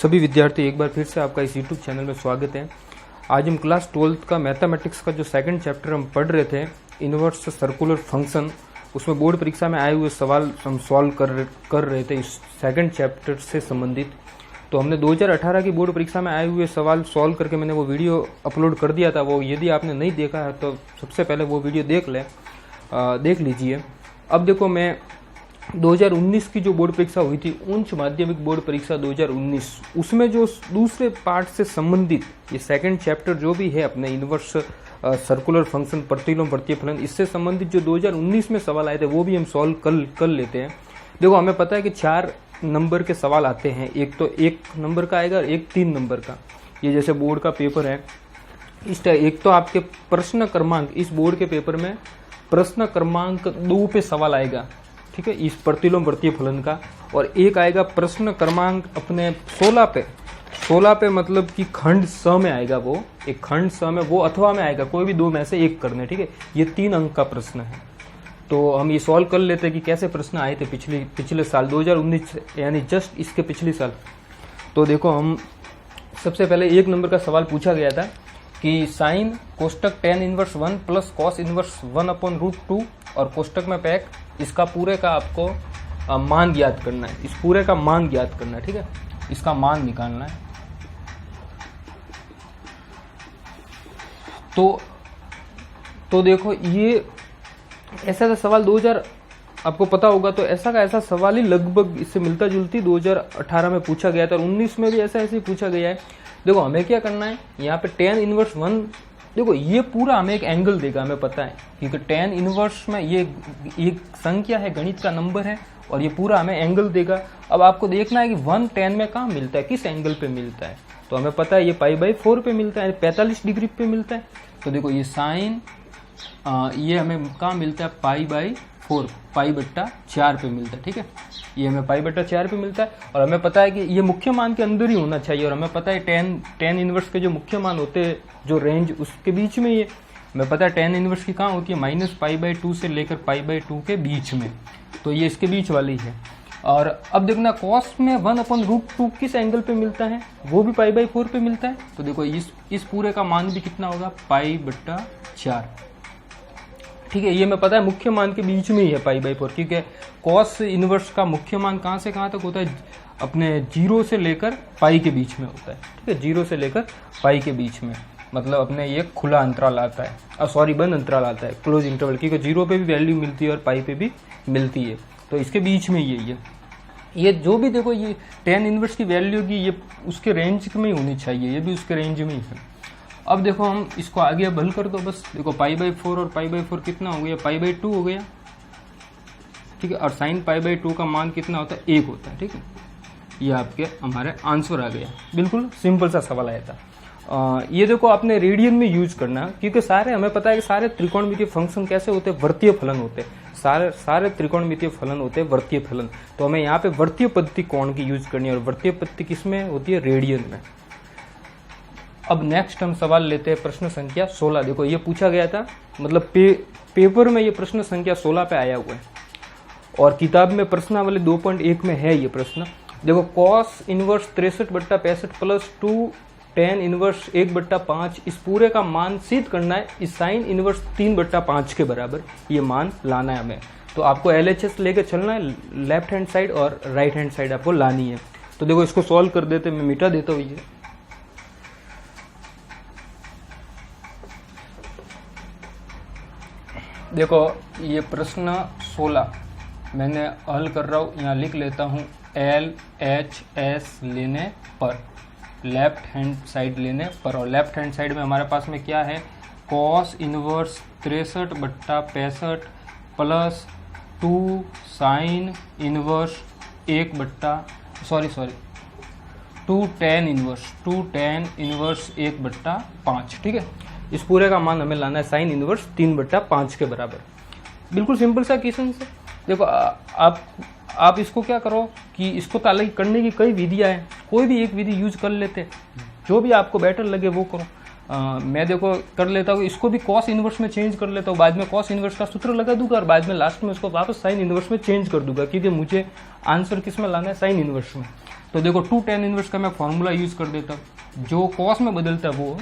सभी विद्यार्थी एक बार फिर से आपका इस यूट्यूब चैनल में स्वागत है। आज हम क्लास 12th का मैथमेटिक्स का जो सेकंड चैप्टर हम पढ़ रहे थे, इनवर्स सर्कुलर फंक्शन, उसमें बोर्ड परीक्षा में आए हुए सवाल हम सॉल्व कर रहे थे इस सेकंड चैप्टर से संबंधित। तो हमने 2018 की बोर्ड परीक्षा में आए हुए सवाल सॉल्व करके मैंने वो वीडियो अपलोड कर दिया था। वो यदि आपने नहीं देखा है तो सबसे पहले वो वीडियो देख लीजिए। अब देखो, मैं 2019 की जो बोर्ड परीक्षा हुई थी, उच्च माध्यमिक बोर्ड परीक्षा 2019, उसमें जो दूसरे पार्ट से संबंधित ये सेकंड चैप्टर जो भी है अपने इनवर्स सर्कुलर फंक्शन, प्रतिलोम प्रतिफलन, इससे संबंधित जो 2019 में सवाल आए थे वो भी हम सॉल्व कर लेते हैं। देखो, हमें पता है कि 4 नंबर के सवाल आते हैं। एक तो 1 नंबर का आएगा, एक 3 नंबर का। ये जैसे बोर्ड का पेपर है, एक तो आपके प्रश्न क्रमांक, इस बोर्ड के पेपर में प्रश्न क्रमांक 2 पे सवाल आएगा, ठीक है, इस प्रतिलोम प्रतिफलन का। और एक आएगा प्रश्न क्रमांक अपने 16 पे मतलब कि खंड स में आएगा। वो एक खंड स में, वो अथवा में आएगा, कोई भी 2 में से एक करने, ठीक है। ये 3 अंक का प्रश्न है। तो हम ये सॉल्व कर लेते हैं कि कैसे प्रश्न आए थे पिछले साल 2019, यानी जस्ट इसके पिछले साल। तो देखो, हम सबसे पहले 1 नंबर का सवाल पूछा गया था कि साइन कोष्टक tan inverse 1 plus cos inverse 1/√2 और कोष्टक में पैक, इसका पूरे का आपको मान ज्ञात करना है। इस पूरे का मान ज्ञात करना है, ठीक है, इसका मान निकालना है। तो देखो, ये ऐसा का सवाल 2000 आपको पता होगा, तो ऐसा का ऐसा सवाल ही लगभग इससे मिलता जुलती 2018 में पूछा गया था और 19 में भी ऐसा ऐसे ही पूछा गया है। देखो, हमें क्या करना है, यहाँ पे tan इनवर्स 1, देखो ये पूरा हमें एक एंगल देगा, हमें पता है, क्योंकि tan इनवर्स में ये एक संख्या है, गणित का नंबर है, और ये पूरा हमें एंगल देगा। अब आपको देखना है कि 1 tan में कहाँ मिलता है, किस एंगल पे मिलता है। तो हमें पता है ये π/4 पे मिलता है, 45 डिग्री पे मिलता है। तो देखो, ये साइन ये हमें कहाँ मिलता है, π/4, π/4 पे मिलता है, ठीक है। ये हमें π/4 पे मिलता है और हमें पता है कि ये मुख्य मान के अंदर ही होना चाहिए। और हमें पता है tan इनवर्स के जो मुख्य मान होते हैं, जो रेंज, उसके बीच में ये हमें पता है tan इनवर्स की कहाँ होती है, -π/2 से लेकर π/2 के बीच में। तो ये इसके बीच वाली है। और अब देखना, कॉस में 1/√2 किस एंगल पे मिलता है, वो भी π/4 पे मिलता है। तो देखो, इस पूरे का मान भी कितना होगा, π/4, ठीक है। ये मैं पता है मुख्य मान के बीच में ही है π/4, क्योंकि कॉस इनवर्स का मुख्य मान कहाँ से कहाँ तक होता है, अपने 0 से लेकर पाई के बीच में होता है, ठीक है। 0 से लेकर पाई के बीच में, मतलब अपने ये खुला अंतराल आता है, बंद अंतराल आता है, क्लोज इंटरवल, क्योंकि 0 पे भी वैल्यू मिलती है और पाई पे भी मिलती है। तो इसके बीच में ये जो भी देखो, ये tan इनवर्स की वैल्यू की ये उसके रेंज में ही होनी चाहिए, ये भी उसके रेंज में ही है। अब देखो, हम इसको आगे अब हल कर दो बस। देखो, π/4 और π/4 कितना हो गया, π/2 हो गया, ठीक है। और साइन π/2 का मान कितना होता है, 1 होता है, ठीक है। ये आपके हमारे आंसर आ गया। बिल्कुल सिंपल सा सवाल आया था। ये देखो, आपने रेडियन में यूज करना, क्योंकि सारे हमें पता है कि सारे त्रिकोणमितीय फंक्शन कैसे होते हैं, वर्तीय फलन होते हैं। सारे त्रिकोणमितीय फलन होते हैं वर्तीय फलन। तो हमें यहाँ पे वर्तीय पद्धति कोण की यूज करनी है, और वर्तीय पद्धति किसमें होती है, रेडियन में। अब नेक्स्ट हम सवाल लेते हैं प्रश्न संख्या 16। देखो, ये पूछा गया था, मतलब पेपर में ये प्रश्न संख्या 16 पे आया हुआ है और किताब में प्रश्नावली 2.1 में है ये प्रश्न। देखो, cos inverse 63/65 plus 2 tan inverse 1/5, इस पूरे का मान सिद्ध करना है इस साइन इनवर्स 3/5 के बराबर, ये मान लाना है हमें। तो आपको LHS लेके चलना है, लेफ्ट हैंड साइड और राइट हैंड साइड आपको लानी है। तो देखो, इसको सॉल्व कर देते, मैं मिटा देता हूँ ये। देखो, ये प्रश्न 16 मैंने हल कर रहा हूँ, यहाँ लिख लेता हूँ LHS लेने पर, लेफ्ट हैंड साइड लेने पर। और लेफ्ट हैंड साइड में हमारे पास में क्या है, cos inverse 63/65 plus 2 sine inverse 2 tan inverse 1/5, ठीक है। इस पूरे का मान हमें लाना है साइन इनवर्स 3/5 के बराबर। बिल्कुल सिंपल सा क्वेश्चन है। देखो, आप इसको क्या करो कि इसको तो अलग करने की कई विधियां हैं, कोई भी एक विधि यूज कर लेते, जो भी आपको बेटर लगे वो करो। मैं देखो कर लेता हूँ, इसको भी कॉस इनवर्स में चेंज कर लेता हूँ, बाद में कॉस इनवर्स का सूत्र लगा दूंगा और बाद में लास्ट में उसको वापस साइन इनवर्स में चेंज कर दूंगा, क्योंकि मुझे आंसर किस में लाना है, साइन इनवर्स में। तो देखो 2 tan इनवर्स का मैं फॉर्मूला यूज कर देता हूँ, जो कॉस में बदलता है वो।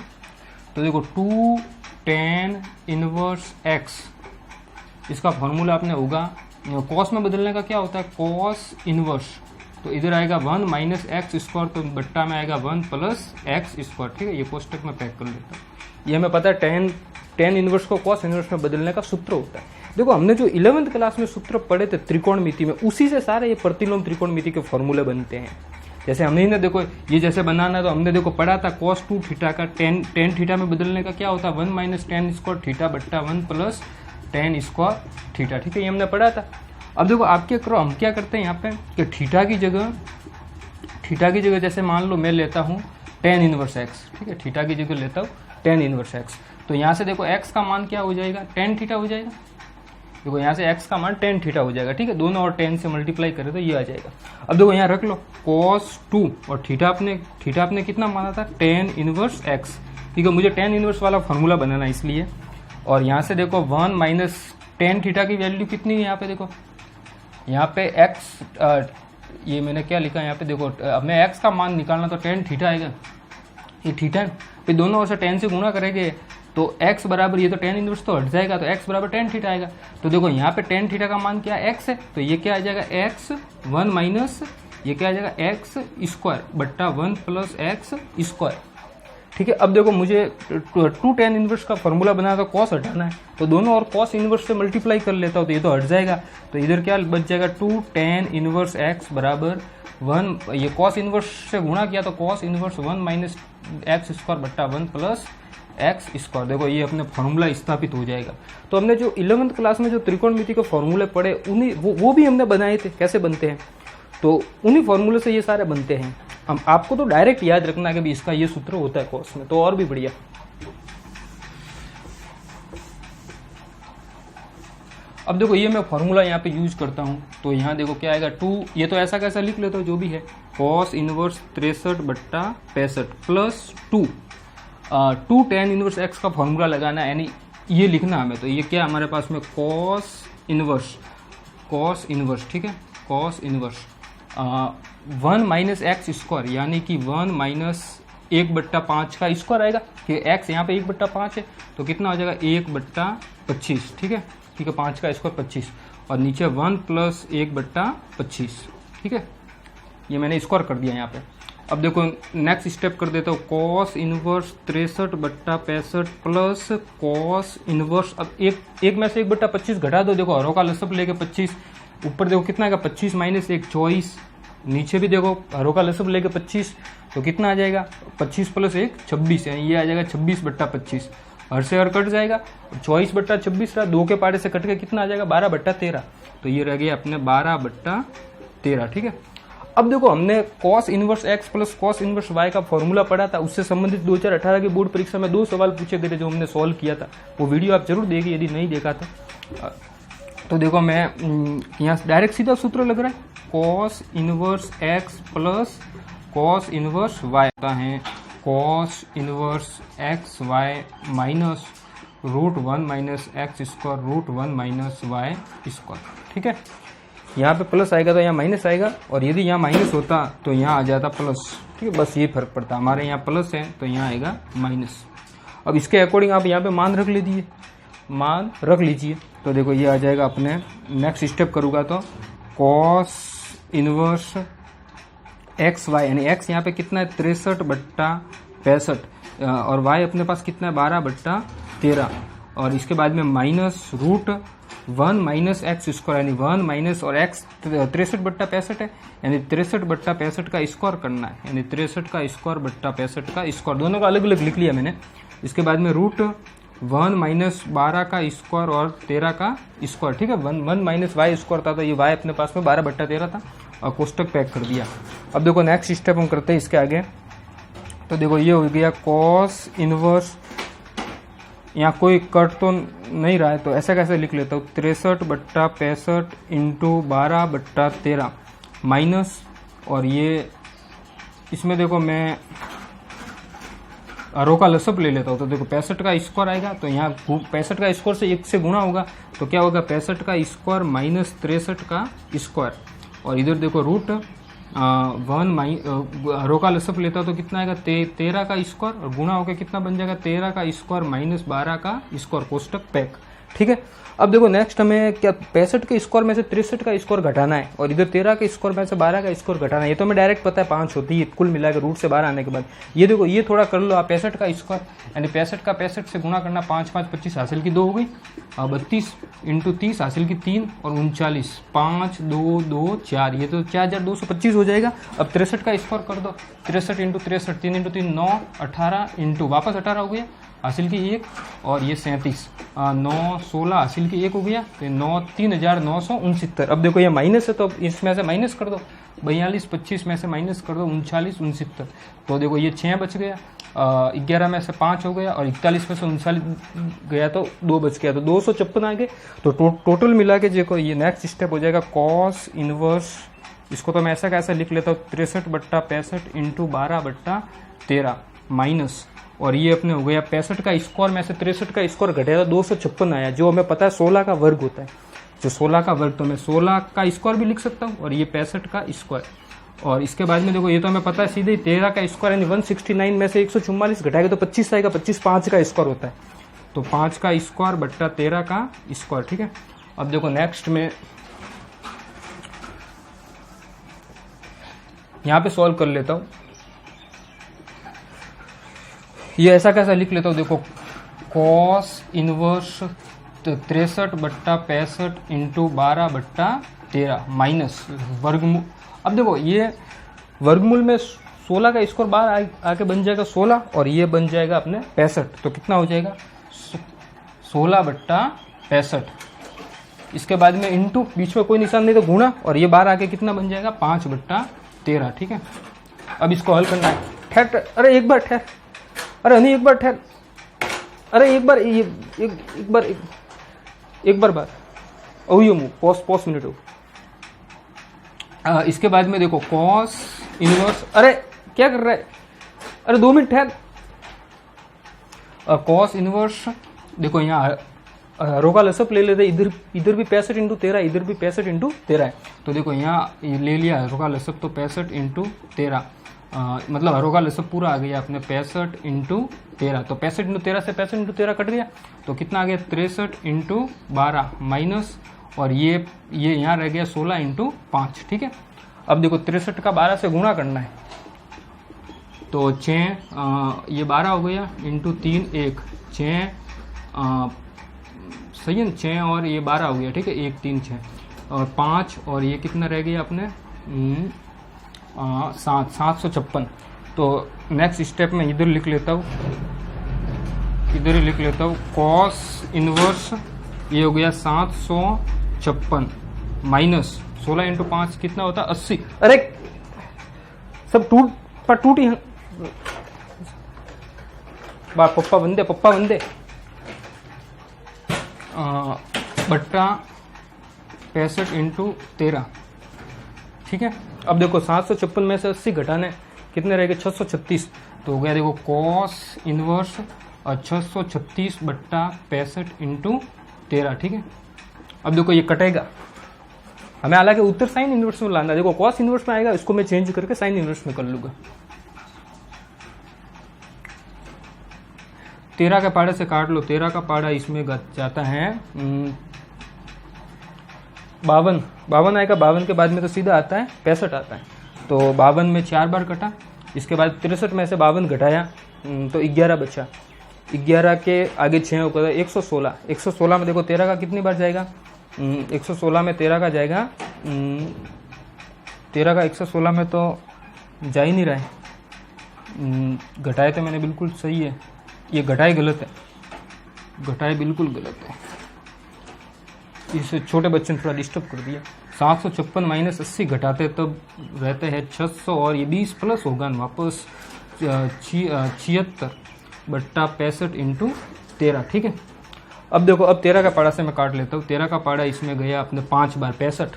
तो देखो 2 tan इनवर्स x, इसका फॉर्मूला आपने होगा, कॉस में बदलने का क्या होता है, कॉस इनवर्स, तो इधर आएगा 1 माइनस एक्स स्क्वायर, तो बट्टा में आएगा 1 प्लस एक्स स्क्वायर। ठीक है, ये कोष्टक में पैक कर लेता हूँ। ये हमें पता है tan इनवर्स को कॉस इनवर्स में बदलने का सूत्र होता है। देखो हमने जो 11th क्लास में सूत्र पढ़े थे त्रिकोणमिति में, उसी से सारे ये प्रतिलोम त्रिकोणमिति के फॉर्मूले बनते हैं। जैसे हमने ना देखो ये जैसे बनाना है, तो हमने देखो पढ़ा था cos 2 थीटा का tan थीटा में बदलने का क्या होता है, 1 माइनस tan स्क्वायर थीटा बट्टा 1 प्लस tan स्क्वायर थीटा। ठीक है, ये हमने पढ़ा था। अब देखो आप क्या करो, हम क्या करते हैं यहाँ पे कि थीटा की जगह जैसे मान लो मैं लेता हूँ tan इनवर्स x। ठीक है, थीटा की जगह लेता हूँ tan इनवर्स x, तो यहाँ से देखो x का मान क्या हो जाएगा, tan थीटा हो जाएगा। देखो यहाँ से x का मान tan थीटा हो जाएगा। ठीक है, दोनों और tan से मल्टीप्लाई करें तो ये आ जाएगा। अब देखो यहाँ रख लो cos 2 और थीटा आपने कितना माना था, tan इनवर्स x। ठीक है, मुझे tan इनवर्स वाला फॉर्मूला बनाना है इसलिए। और यहाँ से देखो 1 माइनस tan थीटा की वैल्यू कितनी है, यहाँ पे देखो, यहाँ पे x, ये मैंने क्या लिखा है यहाँ पे देखो, अब मैं x का मान निकालना तो tan थीटा आएगा, ये थीटा है, फिर दोनों ओर से tan से गुणा करेंगे तो x बराबर, ये तो tan इनवर्स तो हट जाएगा, तो x बराबर tan थीटा आएगा। तो देखो यहाँ पे tan थीटा का मान क्या है, x है, तो ये क्या आ जाएगा x 1 माइनस ये क्या आ जाएगा x स्क्वायर बट्टा 1 प्लस x स्क्वायर। ठीक है, अब देखो मुझे 2 tan इनवर्स का फॉर्मूला बनाना तो cos हटाना है, तो दोनों और cos इनवर्स से मल्टीप्लाई कर लेता हूँ, तो ये तो हट जाएगा, तो इधर क्या बच जाएगा 2 tan इनवर्स x बराबर 1, ये cos इनवर्स से गुणा किया तो cos inverse 1 minus x square बट्टा 1 प्लस एक्स स्क्वायर। देखो ये अपने फॉर्मूला स्थापित हो जाएगा। तो हमने जो 11th क्लास में जो त्रिकोणमिति के फॉर्मूले पढ़े उन्हीं वो भी हमने बनाए थे, कैसे बनते हैं, तो उन्हीं फॉर्मूले से ये सारे बनते हैं। हम आपको तो डायरेक्ट याद रखना कि भी इसका ये सूत्र होता है कॉस में, तो और भी बढ़िया। अब देखो ये मैं फॉर्मूला यहाँ पे यूज करता हूँ, तो यहाँ देखो क्या आएगा 2, ये तो ऐसा कैसा लिख लेता हूँ जो भी है, कॉस इनवर्स 63 बट्टा 65 प्लस 2 tan इनवर्स एक्स का फॉर्मूला लगाना है, यानी ये लिखना हमें। तो ये क्या हमारे पास में कॉस इनवर्स, ठीक है, cos inverse 1 minus x square, यानी कि 1 माइनस 1/5 का स्क्वायर आएगा, कि x यहाँ पे 1/5 है, तो कितना हो जाएगा 1/25। ठीक है, 5 का स्क्वायर 25, और नीचे 1 प्लस 1/25। ठीक है, ये मैंने स्क्वायर कर दिया यहाँ पे। अब देखो नेक्स्ट स्टेप कर देता हूँ, कॉस इनवर्स 63 बट्टा 65 प्लस कॉस इनवर्स, अब एक में से 1/25 घटा दो, देखो हरों का लसब लेके 25, ऊपर देखो कितना आएगा 25 माइनस 1 24, नीचे भी देखो हरों का लसब लेके 25, तो कितना आ जाएगा 25 प्लस 1 26, यानी ये आ जाएगा 26/25, हर से हर कट जाएगा, 24/26 रहा, 2 के पारे से कट के कितना आ जाएगा 12/13, तो ये रह गया अपने 12/13। ठीक है, अब देखो हमने cos inverse x plus cos inverse y का फॉर्मूला पढ़ा था, उससे संबंधित 2018 की बोर्ड परीक्षा में 2 सवाल पूछे गए थे जो हमने सॉल्व किया था, वो वीडियो आप जरूर देखिए यदि नहीं देखा था। तो देखो मैं यहाँ डायरेक्ट सीधा सूत्र लग रहा है, cos inverse x plus cos inverse y होता है cos inverse x y minus √1 minus x square √1 minus y square. ठीक है, यहाँ पे प्लस आएगा तो यहाँ माइनस आएगा, और यदि यहाँ माइनस होता तो यहाँ आ जाता प्लस। ठीक है, बस ये फर्क पड़ता, हमारे यहाँ प्लस है तो यहाँ आएगा माइनस। अब इसके अकॉर्डिंग आप यहाँ पे मान रख लीजिए, तो देखो ये आ जाएगा अपने, नेक्स्ट स्टेप करूँगा तो कॉस इनवर्स एक्स वाई, यानी एक्स यहाँ पे कितना है 63/65, और वाई अपने पास कितना है 12/13, और इसके बाद में माइनस √1 माइनस एक्स स्क्वायर, यानी 1 माइनस, और एक्स 63/65 है, यानी 63/65 का स्क्वायर करना है, यानी 63 का स्क्वायर बट्टा 65 का स्क्वायर, दोनों का अलग अलग लिख लिया मैंने। इसके बाद में √1 माइनस 12 का स्क्वायर और 13 का स्क्वायर। ठीक है, 1 माइनस वाई स्क्वायर था, तो ये वाई अपने पास में 12/13 था, और कोष्टक पैक कर दिया। अब देखो नेक्स्ट स्टेप हम करते हैं इसके आगे, तो देखो ये हो गया कॉस इनवर्स, यहाँ कोई कट तो नहीं रहा है, तो ऐसा कैसे लिख लेता हूँ 63/65 इंटू 12/13 माइनस, और ये इसमें देखो मैं रो का लसब ले लेता हूँ, तो देखो 65 का स्क्वायर आएगा, तो यहाँ 65 का स्क्वायर से 1 से गुणा होगा, तो क्या होगा 65 का स्क्वायर माइनस 63 का स्क्वायर, और इधर देखो रो का लसअप लेता तो कितना आएगा 13 का स्क्वायर और गुणा होकर कितना बन जाएगा 13 का स्क्वायर माइनस 12 का स्क्वायर कोष्टक पैक। ठीक है, अब देखो नेक्स्ट हमें क्या 65 के स्क्वायर में से 63 का स्क्वायर घटाना है और इधर 13 के स्क्वायर में से 12 का स्क्वायर घटाना है। ये तो हमें डायरेक्ट पता है 5 होती है कुल मिलाकर रूट से बाहर आने के बाद। ये देखो ये थोड़ा कर लो आप 65 का स्क्वायर यानी 65 का 65 से गुणा करना 5 5 25 हासिल की 2 हो गई, 32 इंटू 30 हासिल की 3 और 39 5 2 2 4, ये तो 4225 हो जाएगा। अब 63 का स्क्वायर कर दो, 63 इंटू 63 3 इंटू 3 9 18 इंटू वापस 18 हो गया हासिल की 1 और ये 37 9 16 हासिल की 1 हो गया तो 9 3969। अब देखो ये माइनस है तो अब इसमें से माइनस कर दो, 42 25 में से माइनस कर दो 39 69, तो देखो ये 6 बच गया, 11 में से 5 हो गया और 41 में से 39 गया तो 2 बच गया तो 256 आ गए। तो टोटल मिला के देखो ये नेक्स्ट स्टेप हो जाएगा कॉस इनवर्स, इसको तो मैं ऐसा कैसा लिख लेता हूँ 63/65 इंटू 12/13 माइनस, और ये अपने हो गया 65 का स्क्वायर में से 63 का स्क्वायर घटेगा 256 आया, जो हमें पता है 16 का वर्ग होता है, जो 16 का वर्ग तो मैं 16 का स्क्वायर भी लिख सकता हूँ और ये 65 का स्क्वायर। और इसके बाद में देखो ये तो हमें पता है सीधे 13 का स्क्वायर यानी 169 में से 144 घटाएगा तो 25 आएगा, 25 5 का स्क्वायर होता है तो 5 का स्क्वायर बट्टा 13 का स्क्वायर। ठीक है, अब देखो नेक्स्ट में यहाँ पे सॉल्व कर लेता हूँ, ये ऐसा कैसा लिख लेता हूँ देखो कॉस इनवर्स 63/65 इंटू 12/13 माइनस वर्गमूल। अब देखो ये वर्गमूल में 16 का स्क्वायर बाहर आके बन जाएगा 16 और ये बन जाएगा अपने 65, तो कितना हो जाएगा 16/65। इसके बाद में इंटू बीच में कोई निशान नहीं तो गुणा और ये बाहर आके कितना बन जाएगा 5/13। ठीक है, अब इसको हल करना है। ठहर, अरे एक बार ठहर, अरे नहीं एक बार ठहर, अरे एक बार एक बार पॉस मिनट हो। इसके बाद में देखो कॉस इनवर्स, अरे क्या कर रहा है, अरे 2 मिनट ठहर। कॉस इनवर्स देखो यहाँ रो का लसअप ले लेते, इधर भी 65 इंटू 13 इधर भी 65 इंटू 13 है, तो देखो यहाँ ले लिया रो का लसअप तो 65 इंटू 13 मतलब हरों का लसअप पूरा आ गया अपने 65 इंटू 13, तो 65 इंटू 13 से 65 इंटू 13 कट गया तो कितना आ गया 63 इंटू 12 माइनस और ये यहाँ रह गया 16 इंटू 5। ठीक है, अब देखो 63 का 12 से गुणा करना है तो 6 ये 12 हो गया इंटू 3 1 6 सही है 6 और ये 12 हो गया। ठीक है, 1 3 6 और 5 और ये कितना रह गया अपने 756। तो नेक्स्ट स्टेप में इधर लिख लेता हूँ, इधर ही लिख लेता हूँ कॉस इनवर्स ये हो गया 756 माइनस 16 इंटू 5 कितना होता है 80। अरे सब टूटी हैं पप्पा बंदे बट्टा 65 इंटू 13। ठीक है, अब देखो 756 में से 80 घटाने कितने रहेंगे 636, तो हो गया देखो कॉस इनवर्स 636/65 इंटू 13। ठीक है, अब देखो ये कटेगा, हमें हालांकि उत्तर साइन इनवर्स में लाना है। देखो कॉस इनवर्स में आएगा, इसको मैं चेंज करके साइन इनवर्स में कर लूंगा। 13 के पाड़े से काट लो, 13 का पाड़ा इसमें जाता है 52 आएगा, 52 के बाद में तो सीधा आता है 65 आता है, तो 52 में 4 बार कटा, इसके बाद 63 में से 52 घटाया तो 11 बचा, 11 के आगे 6 होगा 116। 116 में देखो 13 का कितनी बार जाएगा 116 में 13 का जाएगा 13 का 116 में तो जा ही नहीं रहा है, घटाए तो मैंने बिल्कुल सही है, ये घटाए गलत है, घटाए बिल्कुल गलत है, इस छोटे बच्चे ने थोड़ा डिस्टर्ब कर दिया। 756 माइनस 80 घटाते तब रहते हैं 600 और ये 20 प्लस होगा वापस 76/65 इंटू 13। ठीक है, अब देखो अब 13 का पाड़ा से मैं काट लेता हूँ, 13 का पाड़ा इसमें गया अपने 5 बार 65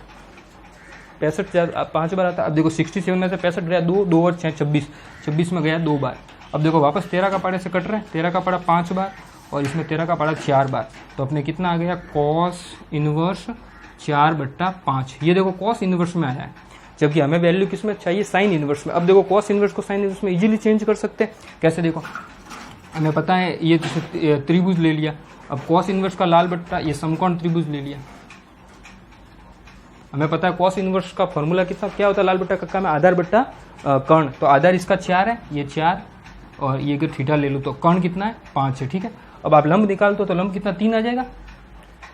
5 बार आता। अब देखो 67 में से 65 गया 2 और 6 26 में गया 2 बार। अब देखो वापस 13 का पाड़े से कट रहे हैं, 13 का पाड़ा 5 बार और इसमें 13 का पाड़ा 4 बार, तो अपने कितना आ गया कॉस इनवर्स 4/5। ये देखो कॉस इनवर्स में आया है, जबकि हमें वैल्यू किस में चाहिए, साइन इनवर्स में। अब देखो कॉस इनवर्स को साइन इनवर्स में इजीली चेंज कर सकते हैं। कैसे, देखो हमें पता है ये त्रिभुज ले लिया, अब कॉस इनवर्स का लाल बट्टा ये समकोण त्रिभुज ले लिया। हमें पता है कॉस इनवर्स का फॉर्मूला कितना क्या होता है लाल बट्टा कक्का में, आधार बट्टा कर्ण। तो आधार इसका 4 है, ये 4 और ये अगर थीटा ले लो तो कर्ण कितना है 5 है, ठीक है। अब आप लंब निकाल तो लंब कितना 3 आ जाएगा,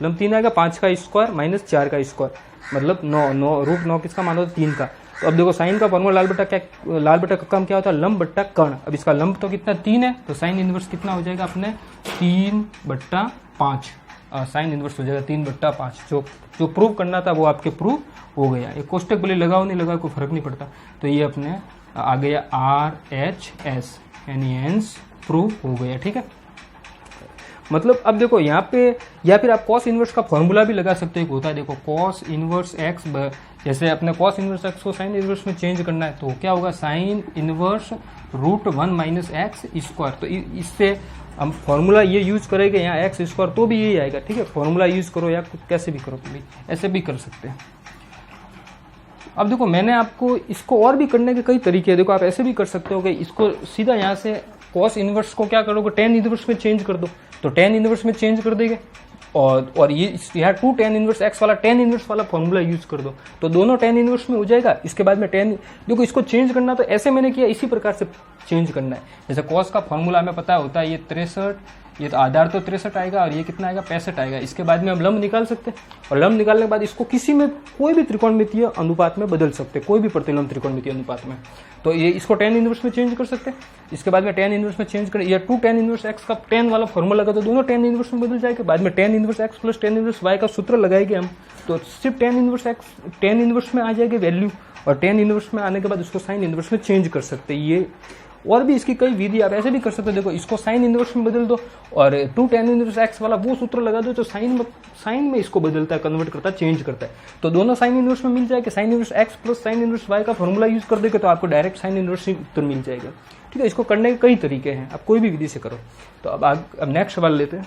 लंब 3 आएगा, 5 का स्क्वायर माइनस 4 का स्क्वायर मतलब 9 रूट 9 किसका मान होता है 3 का। तो अब देखो साइन का फॉर्मूला लाल बट्टा कक्का में क्या होता है, लंब बट्टा कर्ण। अब इसका लंब तो कितना 3 है, तो साइन इनवर्स कितना हो जाएगा अपने 3/5 साइन इनवर्स हो जाएगा 3/5। जो प्रूव करना था वो आपके प्रूव हो गया। ये कोष्टक भले लगाओ नहीं लगाओ कोई फर्क नहीं पड़ता। तो ये अपने आ गया RHS यानी हेंस प्रूव हो गया, ठीक है। मतलब अब देखो यहाँ पे, या फिर आप कॉस इनवर्स का फॉर्मूला भी लगा सकते हो, होता है देखो कॉस इनवर्स एक्स, जैसे अपने कॉस इनवर्स एक्स को साइन इनवर्स में चेंज करना है तो क्या होगा, sine inverse √1 minus x square. तो इससे हम फॉर्मूला ये यूज करेंगे यहाँ एक्स स्क्वायर तो भी यही आएगा, ठीक है। फॉर्मूला यूज करो या कैसे भी करो, तो ऐसे भी कर सकते हैं। अब देखो मैंने आपको इसको और भी करने के कई तरीके हैं। देखो आप ऐसे भी कर सकते हो कि इसको सीधा यहाँ से कॉस इनवर्स को क्या करोगे, टेन इनवर्स में चेंज कर दो, तो टेन इनवर्स में चेंज कर देंगे और ये यहाँ 2 tan इनवर्स एक्स वाला टेन इनवर्स वाला फॉर्मूला यूज कर दो, तो दोनों टेन इनवर्स में हो जाएगा। इसके बाद में टेन, देखो इसको चेंज करना तो ऐसे मैंने किया, इसी प्रकार से चेंज करना है। जैसे कॉस का फॉर्मूला हमें पता होता है ये 63, ये तो आधार तो 63 आएगा और ये कितना आएगा 65 आएगा। इसके बाद में हम लंब निकाल सकते हैं और लंब निकालने के बाद इसको किसी में कोई भी त्रिकोणमितीय अनुपात में बदल सकते हैं, कोई भी प्रतिलंब त्रिकोणमितीय अनुपात में। तो ये इसको टेन इनवर्स में चेंज कर सकते हैं। इसके बाद में टेन इनवर्स में चेंज कर, या 2 tan इनवर्स एक्स का टेन वाला फॉर्मूला लगा तो दोनों टेन इनवर्स में बदल जाएगा। बाद में tan inverse x plus tan inverse y का सूत्र लगाएंगे हम, तो सिर्फ tan inverse x tan inverse में आ जाएगी वैल्यू, और टेन इनवर्स में आने के बाद उसको साइन इनवर्स में चेंज कर सकते हैं। ये और भी इसकी कई विधि आप ऐसे भी कर सकते हो। देखो इसको साइन इनवर्स में बदल दो और 2 tan इनवर्स एक्स वाला वो सूत्र लगा दो, तो साइन में इसको बदलता है, कन्वर्ट करता है, चेंज करता है। तो दोनों साइन इनवर्स में मिल जाएगा। Sine inverse x plus sine inverse y का फॉर्मूला यूज कर देगा तो आपको डायरेक्ट साइन इनवर्स उत्तर मिल जाएगा, ठीक है। इसको करने के कई तरीके हैं, आप कोई भी विधि से करो। तो अब नेक्स्ट सवाल लेते हैं।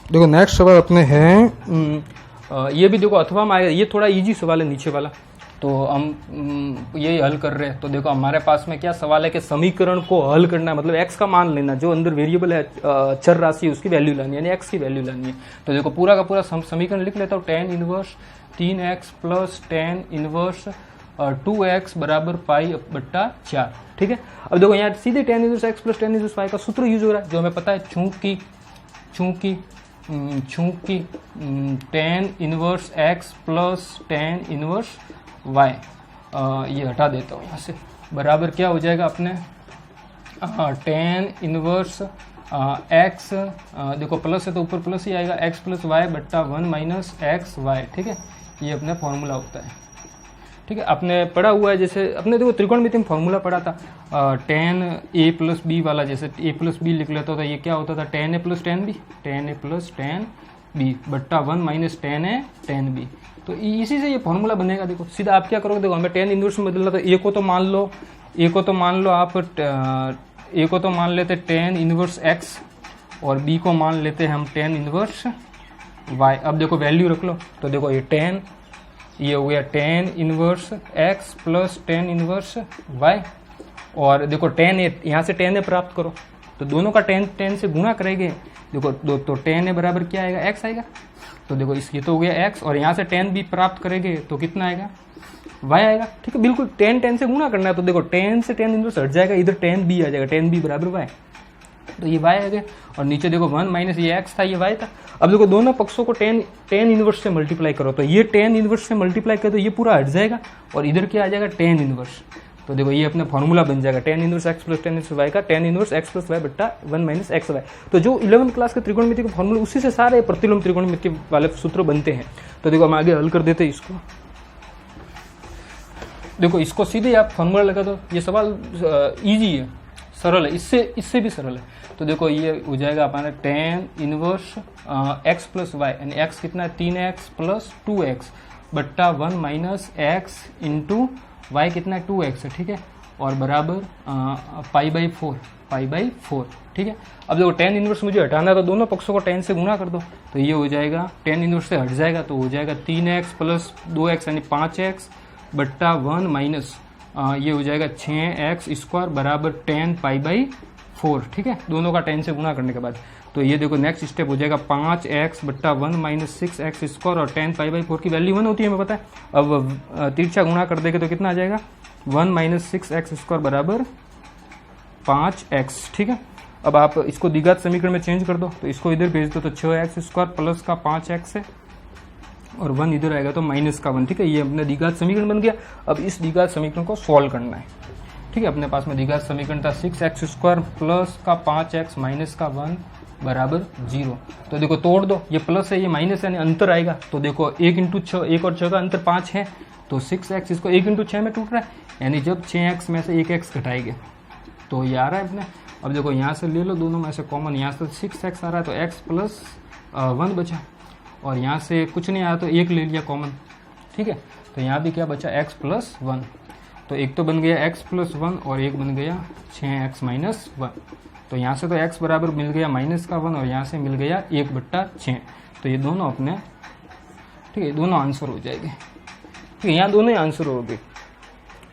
देखो नेक्स्ट सवाल अपने हैं, ये भी देखो अथवा में आएगा, ये थोड़ा इजी सवाल है नीचे वाला, तो हम यही हल कर रहे हैं। तो देखो हमारे पास में क्या सवाल है कि समीकरण को हल करना है, मतलब एक्स का मान लेना, जो अंदर वेरिएबल है चर राशि उसकी वैल्यू लानी है, यानी एक्स की वैल्यू लानी है। तो देखो पूरा का पूरा समीकरण लिख लेता हूँ, tan inverse 3x plus tan inverse 2x बराबर π/4, ठीक है। अब देखो यहाँ सीधे tan inverse x plus tan inverse y का सूत्र यूज हो रहा है, जो हमें पता है चूंकि tan inverse x plus tan inverse y, ये हटा देता हूँ यहाँ से, बराबर क्या हो जाएगा अपने टेन इनवर्स एक्स, देखो प्लस है तो ऊपर प्लस ही आएगा, एक्स प्लस वाई बट्टा 1 माइनस एक्स वाई, ठीक है। ये अपना फॉर्मूला होता है, ठीक है। आपने पढ़ा हुआ है, जैसे अपने देखो त्रिकोणमिति में फॉर्मूला पढ़ा था टेन ए प्लस बी वाला, जैसे ए प्लस बी लिख लेता था, ये क्या होता था टेन ए प्लस टेन बी बट्टा 1 माइनस टेन ए टेन बी। तो इसी से ये फॉर्मूला बनेगा। देखो सीधा आप क्या करोगे, देखो हमें टेन इनवर्स में बदलना था, ए को तो मान लेते टेन इनवर्स एक्स और बी को मान लेते हैं हम टेन इनवर्स वाई। अब देखो वैल्यू रख लो, तो देखो ये हो गया tan inverse x plus tan inverse y, और देखो टेन ए, यहाँ से टेन ए प्राप्त करो, तो दोनों का टेन से गुणा करेंगे, देखो तो टेन ए बराबर क्या आएगा, एक्स आएगा। तो देखो ये तो हो गया एक्स, और यहाँ से टेन बी प्राप्त करेंगे तो कितना आएगा, वाई आएगा, ठीक है। बिल्कुल टेन से गुणा करना है, तो देखो टेन से टेन इनवर्स हट जाएगा, इधर टेन बी आ जाएगा, टेन बी बराबर वाई, तो ये वाई आ गया। और नीचे देखो 1 माइनस ये एक्स था, ये वाई था। अब देखो दोनों पक्षों को टेन इनवर्स से मल्टीप्लाई करो, तो ये टेन इनवर्स से मल्टीप्लाई करो तो ये पूरा हट जाएगा, और इधर क्या आ जाएगा टेन इनवर्स। तो देखो ये अपना फॉर्मूला बन जाएगा tan inverse x plus tan inverse y का, tan inverse x plus y बट्टा 1 माइनस एक्स वाई। तो जो 11th क्लास के त्रिकोणमिति के फॉर्मूले, उसी से सारे प्रतिलोम त्रिकोणमिति वाले सूत्र बनते हैं। तो देखो हम आगे हल कर देते हैं इसको। देखो इसको सीधे आप फॉर्मूला लगा दो, ये सवाल इजी है, सरल है, इससे भी सरल है। तो देखो ये हो जाएगा हमारा tan inverse x plus y, यानी x कितना है 3x प्लस 2x बट्टा 1 माइनस x इंटू वाई कितना है 2x है, ठीक है, और बराबर पाई बाई 4, ठीक है। अब देखो tan इनवर्स मुझे हटाना है तो दोनों पक्षों को tan से गुणा कर दो, तो ये हो जाएगा tan इनवर्स से हट जाएगा तो हो जाएगा 3x प्लस 2x यानी 5x बट्टा 1 माइनस ये हो जाएगा 6x स्क्वायर बराबर tan पाई बाई 4, ठीक है, दोनों का tan से गुणा करने के बाद। तो ये देखो नेक्स्ट स्टेप हो जाएगा 5x बट्टा 1 माइनस 6x स्क्वायर और tan पाई बाई 4 की वैल्यू 1 होती है हमें पता है। अब तिरछा गुणा कर देंगे तो कितना आ जाएगा 1 माइनस 6x स्क्वायर बराबर 5x, ठीक है। अब आप इसको द्विघात समीकरण में चेंज कर दो, तो इसको इधर भेज दो तो 6x स्क्वायर प्लस का 5x है और 1 इधर आएगा तो माइनस का 1, ठीक है। ये अपने द्विघात समीकरण बन गया। अब इस द्विघात समीकरण को सॉल्व करना है, ठीक है। अपने पास में द्विघात समीकरण था 6x स्क्वायर प्लस का 5x माइनस का 1 बराबर 0। तो देखो तोड़ दो, ये प्लस है ये माइनस है, यानी अंतर आएगा। तो देखो 1 इंटू 6, 1 और 6 का अंतर 5 है, तो 6x इसको 1 इंटू 6 में टूट रहा है, यानी जब 6x में से 1x घटाएंगे तो ये आ रहा है अपने। अब देखो यहाँ से ले लो दोनों में से कॉमन, यहाँ से 6x आ रहा है तो x प्लस 1 बचा, और यहाँ से कुछ नहीं आया तो 1 ले लिया कॉमन, ठीक है। तो यहाँ भी क्या बचा x प्लस 1, तो एक तो बन गया x प्लस 1 और एक बन गया 6x माइनस 1। तो यहाँ से तो x बराबर मिल गया माइनस का 1 और यहाँ से मिल गया 1/6। तो ये दोनों अपने, ठीक है, दोनों आंसर हो जाएंगे, ठीक है। यहाँ दोनों ही आंसर हो गए,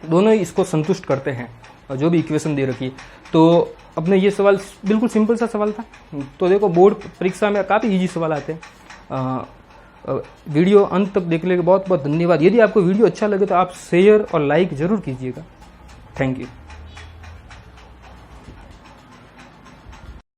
दोनों ही इसको संतुष्ट करते हैं और जो भी इक्वेशन दे रखी है। तो अपने ये सवाल बिल्कुल सिंपल सा सवाल था। तो देखो बोर्ड परीक्षा में काफ़ी इजी सवाल आते हैं। वीडियो अंत तक देखने के बहुत बहुत धन्यवाद। यदि आपको वीडियो अच्छा लगे तो आप शेयर और लाइक जरूर कीजिएगा। Thank you.